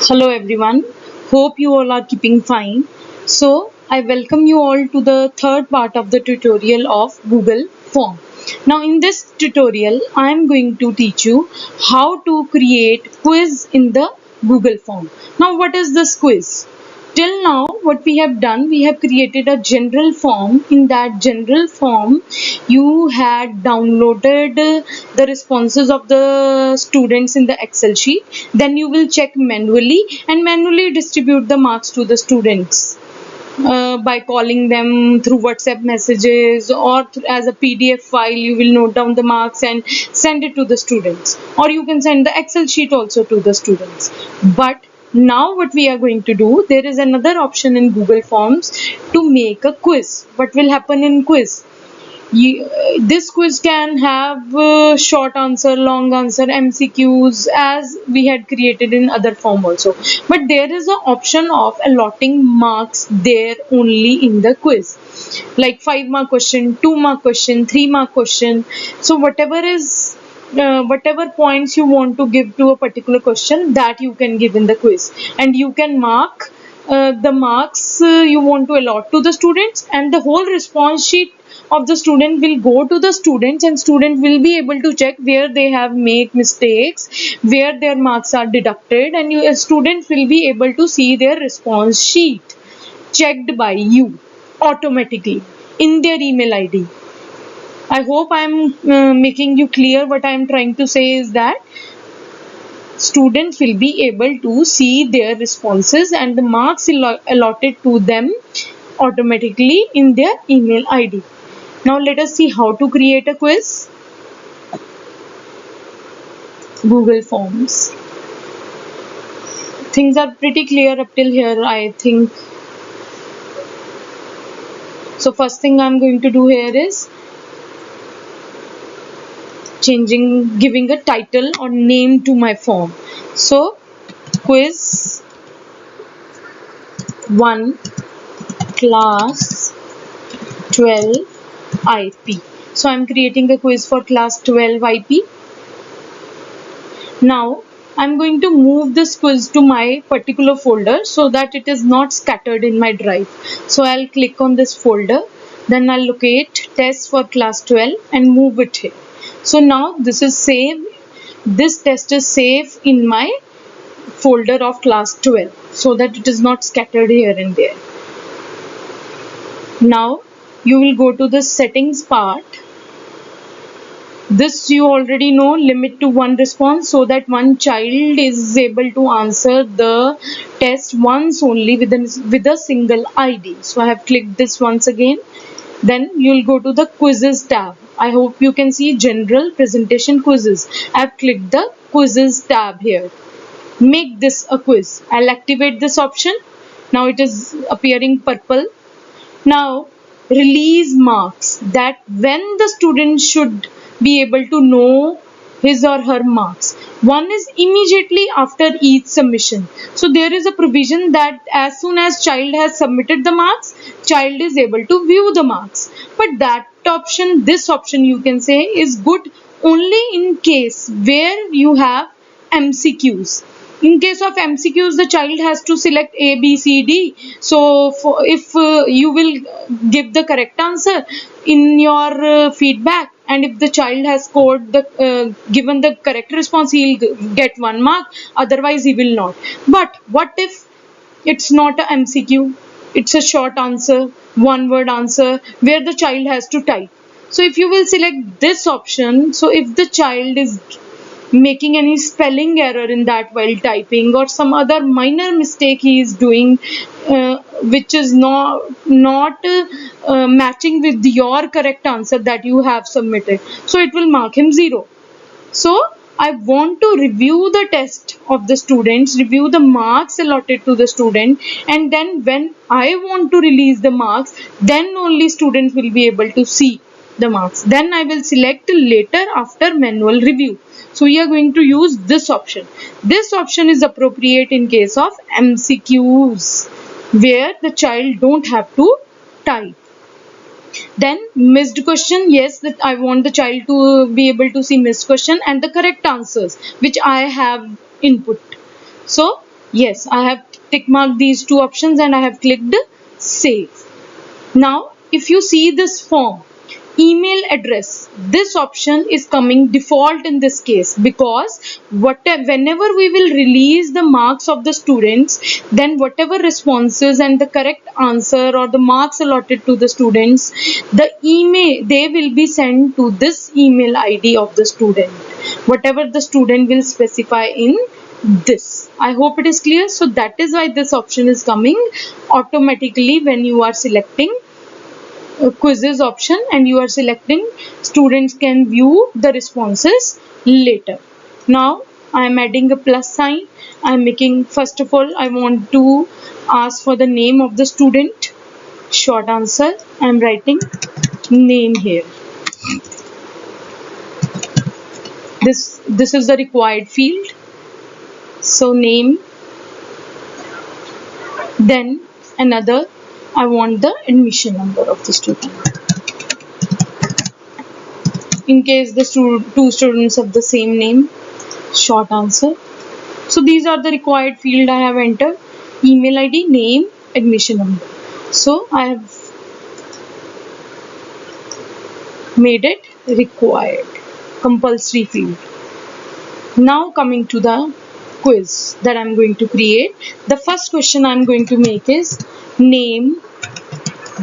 Hello everyone, hope you all are keeping fine. So, I welcome you all to the third part of the tutorial of Google Form. Now, in this tutorial, I am going to teach you how to create quiz in the Google Form. Now, what is this quiz? Till now, what we have done, we have created a general form. In that general form, you had downloaded the responses of the students in the Excel sheet. Then you will check manually and manually distribute the marks to the students. By calling them through WhatsApp messages or as a PDF file, you will note down the marks and send it to the students, or you can send the Excel sheet also to the students. But now what we are going to do, there is another option in Google Forms to make a quiz. What will happen in quiz? This quiz can have short answer, long answer, MCQs as we had created in other form also. But there is an option of allotting marks there only in the quiz, like 5 mark question, 2 mark question, 3 mark question. So whatever points you want to give to a particular question, that you can give in the quiz, and you can mark the marks you want to allot to the students, and the whole response sheet of the student will go to the students, and student will be able to check where they have made mistakes, where their marks are deducted, and students will be able to see their response sheet checked by you automatically in their email ID. I hope I am making you clear. What I am trying to say is that students will be able to see their responses and the marks allotted to them automatically in their email ID. Now let us see how to create a quiz. Google Forms. Things are pretty clear up till here, I think. So first thing I'm going to do here is giving a title or name to my form. So quiz 1 class 12 IP. So I'm creating a quiz for class 12 IP. Now I'm going to move this quiz to my particular folder so that it is not scattered in my drive. So I'll click on this folder, then I'll locate test for class 12 and move it here. So now this is saved. This test is safe in my folder of class 12 so that it is not scattered here and there. Now you will go to the settings part. This you already know, limit to one response, so that one child is able to answer the test once only with a single ID. So I have clicked this once again. Then you'll go to the quizzes tab. I hope you can see general presentation quizzes. I've clicked the quizzes tab here. Make this a quiz. I'll activate this option. Now it is appearing purple. Now release marks, that when the student should be able to know his or her marks. One is immediately after each submission. So there is a provision that as soon as child has submitted the marks, child is able to view the marks. But that option, this option you can say, is good only in case where you have MCQs. In case of MCQs, the child has to select A, B, C, D. So if you will give the correct answer in your feedback, and if the child has scored given the correct response, he will get 1 mark, otherwise he will not. But what if it's not a MCQ, it's a short answer, one word answer where the child has to type? So if you will select this option, so if the child is making any spelling error in that while typing, or some other minor mistake he is doing which is not matching with your correct answer that you have submitted, so it will mark him 0. So I want to review the test of the students, review the marks allotted to the student, and then when I want to release the marks, then only students will be able to see the marks. Then I will select later after manual review. So we are going to use this option. This option is appropriate in case of MCQs where the child don't have to type. Then missed question, yes, that I want the child to be able to see missed question and the correct answers which I have input. So Yes, I have tick marked these two options and I have clicked save. Now, if you see this form, email address, this option is coming default in this case, because whenever we will release the marks of the students, then whatever responses and the correct answer or the marks allotted to the students, the email they will be sent to this email ID of the student, whatever the student will specify in this. I hope it is clear. So that is why this option is coming automatically when you are selecting quizzes option and you are selecting students can view the responses later. Now I am adding a plus sign. I am making, first of all, I want to ask for the name of the student. Short answer, I am writing name here. This is the required field. So name. Then another, I want the admission number of the student. In case the two students have the same name, short answer. So these are the required field I have entered. Email ID, name, admission number. So I have made it required, compulsory field. Now coming to the quiz that I am going to create. The first question I am going to make is name,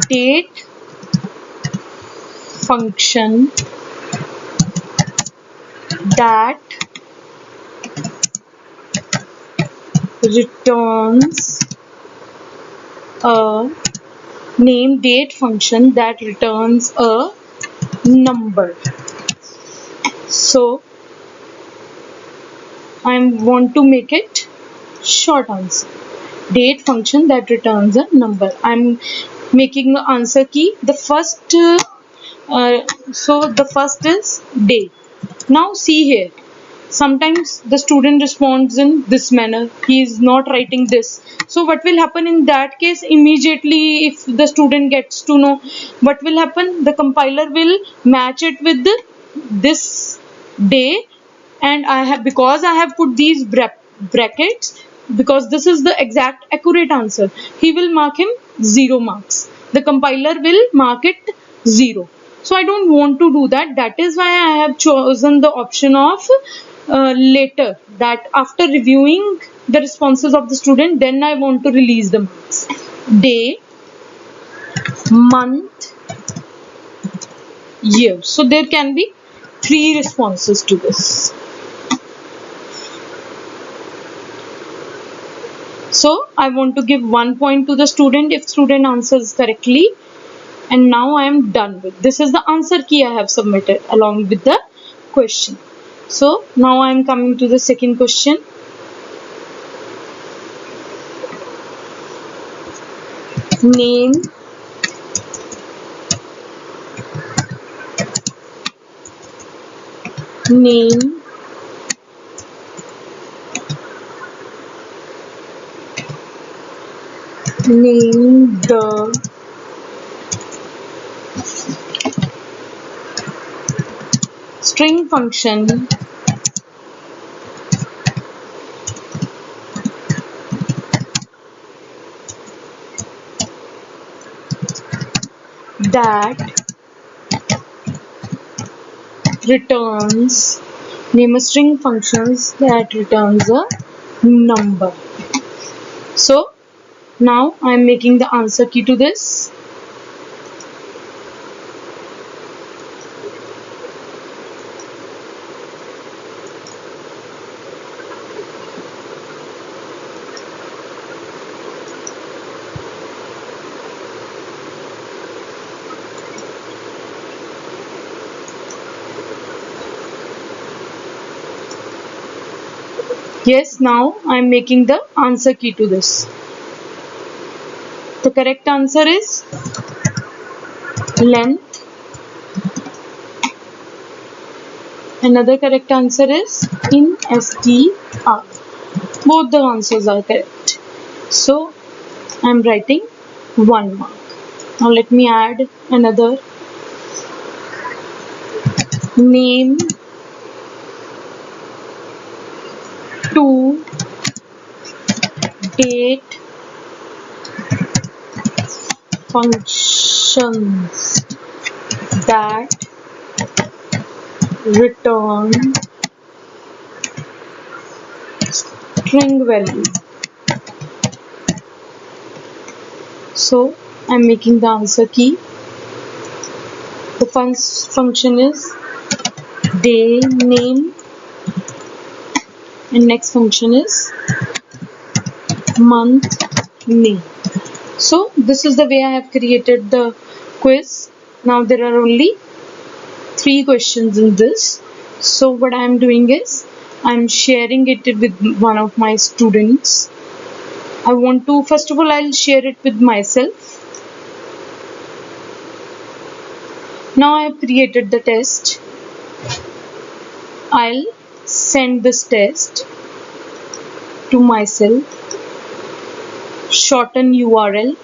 date, function that returns a name, date, function that returns a number. So I want to make it short answer. Date function that returns a number. I'm making the answer key. The first, so the first is day. Now see here. Sometimes the student responds in this manner. He is not writing this. So what will happen in that case? Immediately, if the student gets to know what will happen, the compiler will match it with this day. And I have, because I have put these brackets, because this is the exact accurate answer, he will mark him 0 marks. The compiler will mark it 0. So I don't want to do that. That is why I have chosen the option of later, that after reviewing the responses of the student, then I want to release the marks. Day, month, year. So there can be 3 responses to this. So I want to give 1 point to the student if student answers correctly. And now I am done with this. Is the answer key I have submitted along with the question. So now I am coming to the second question. Name, name the string function that returns, name a string functions that returns a number. So now I am making the answer key to this. Yes, now I am making the answer key to this. The correct answer is length. Another correct answer is in str. Both the answers are correct. So I am writing 1 mark. Now let me add another. Name, to date functions that return string value. So I'm making the answer key. The function is day name, and next function is month name. So this is the way I have created the quiz. Now there are only 3 questions in this. So what I am doing is I'm sharing it with one of my students. I want to, first of all, I'll share it with myself. Now I have created the test. I'll send this test to myself. Shorten URL,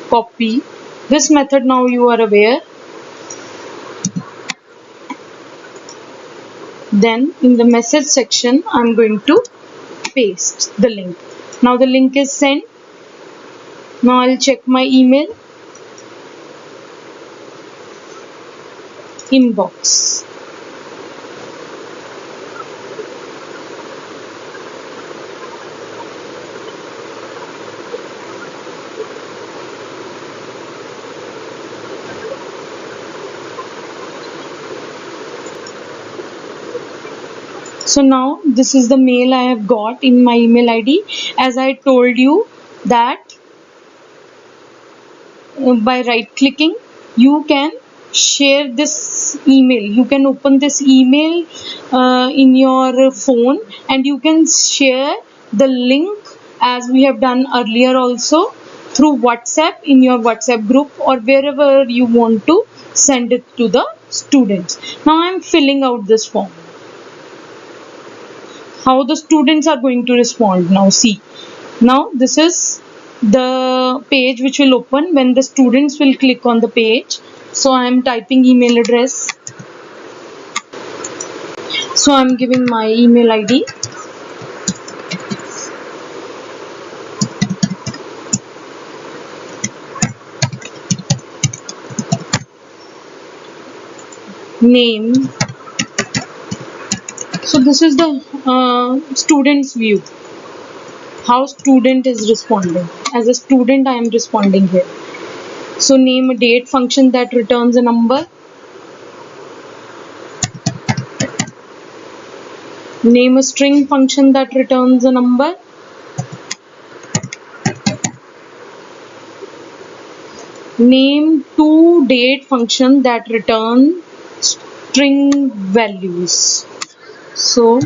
copy. This method now you are aware. Then in the message section I'm going to paste the link. Now the link is sent. Now I'll check my email inbox. So now this is the mail I have got in my email ID. As I told you that by right clicking you can share this email. You can open this email in your phone and you can share the link as we have done earlier also through WhatsApp in your WhatsApp group or wherever you want to send it to the students. Now I am filling out this form. How the students are going to respond now, see. Now this is the page which will open when the students will click on the page. So I am typing email address. So I am giving my email ID. Name. So this is the student's view. How student is responding. As a student I am responding here. So name a date function that returns a number. Name a string function that returns a number. Name 2 date function that return string values. So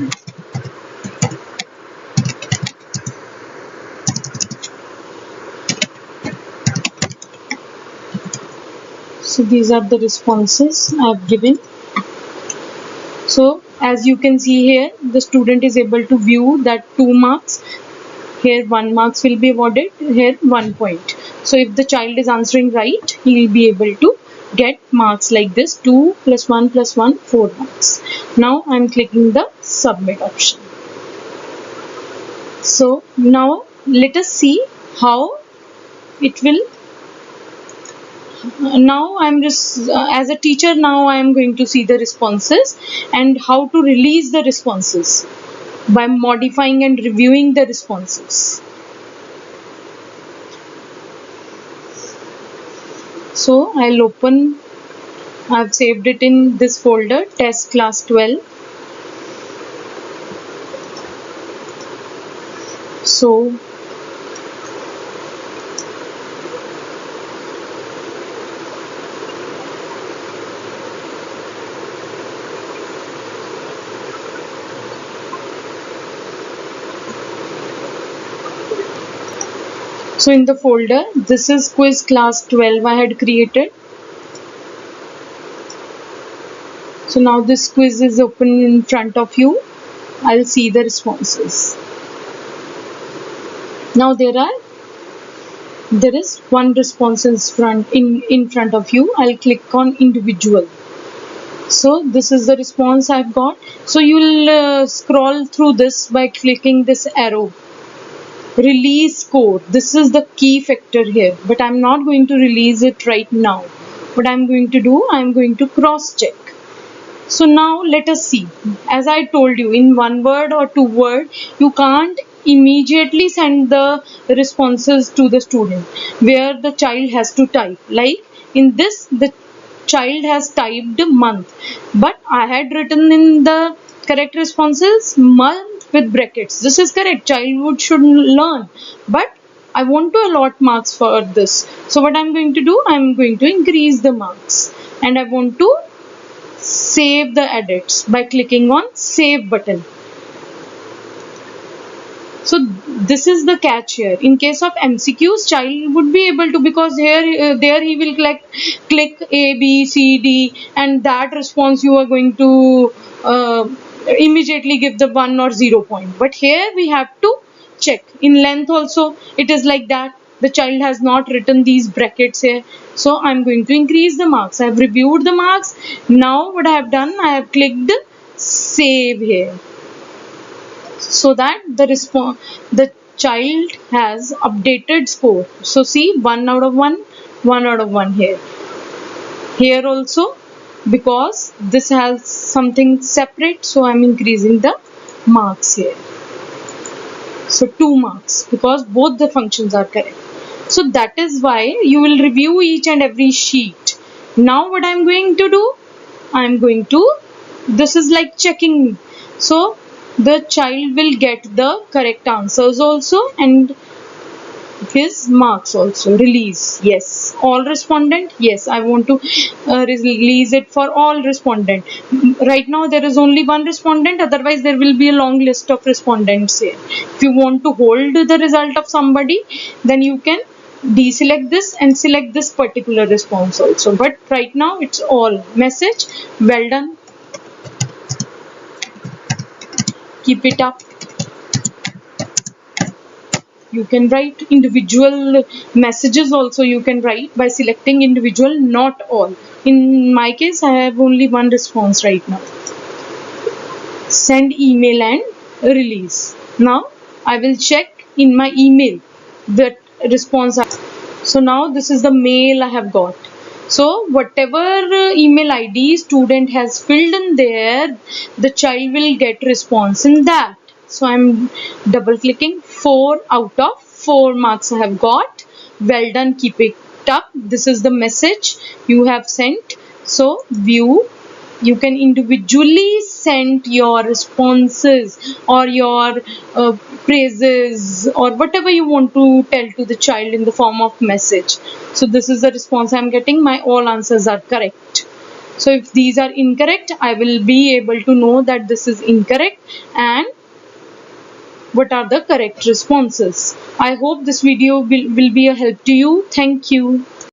these are the responses I have given. So as you can see here, the student is able to view that 2 marks. Here 1 marks will be awarded, here 1 point. So if the child is answering right, he will be able to get marks like this, 2 plus 1 plus 1, 4 marks. Now I am clicking the submit option. So now let us see how it will. Now I'm just as a teacher, now I am going to see the responses and how to release the responses by modifying and reviewing the responses. So I'll open, I've saved it in this folder, test class 12. So in the folder, this is quiz class 12 I had created. So now this quiz is open in front of you. I'll see the responses. Now there is one response in front of you. I'll click on individual. So this is the response I've got. So you will scroll through this by clicking this arrow. release score. This is the key factor here, but I'm not going to release it right now. What I'm going to do, I'm going to cross check. So now let us see. As I told you, in one word or two word, you can't immediately send the responses to the student where the child has to type. Like in this, the child has typed month, but I had written in the correct responses month with brackets. This is correct. Child should learn, but I want to allot marks for this. So what I'm going to do, I'm going to increase the marks, and I want to save the edits by clicking on save button. So this is the catch here. In case of MCQs, child would be able to, because here there he will click A, B, C, D, and that response you are going to immediately give the 1 or 0 point. But here we have to check. In length also it is like that. The child has not written these brackets here, so I'm going to increase the marks. I have reviewed the marks. Now what I have done, I have clicked save here, so that the child has updated score. So see, 1 out of 1, 1 out of 1 here also, because this has something separate, so I'm increasing the marks here. So 2 marks, because both the functions are correct. So that is why you will review each and every sheet. Now what I'm going to do, I'm going to, this is like checking. So the child will get the correct answers also and his marks also. Release, yes. All respondent, yes. I want to release it for all respondent. Right now there is only one respondent, otherwise there will be a long list of respondents here. If you want to hold the result of somebody, then you can deselect this and select this particular response also. But right now it's all message, well done, keep it up. You can write individual messages also, you can write by selecting individual, not all. In my case, I have only one response right now. Send email and release. Now I will check in my email that response. So now this is the mail I have got. So whatever email ID student has filled in there, the child will get response in that. So I'm double clicking. 4 out of 4 marks I have got. Well done, keep it up. This is the message you have sent. So view, you can individually send your responses or your praises or whatever you want to tell to the child in the form of message. So this is the response I'm getting. My all answers are correct. So if these are incorrect, I will be able to know that this is incorrect and what are the correct responses. I hope this video will be a help to you. Thank you.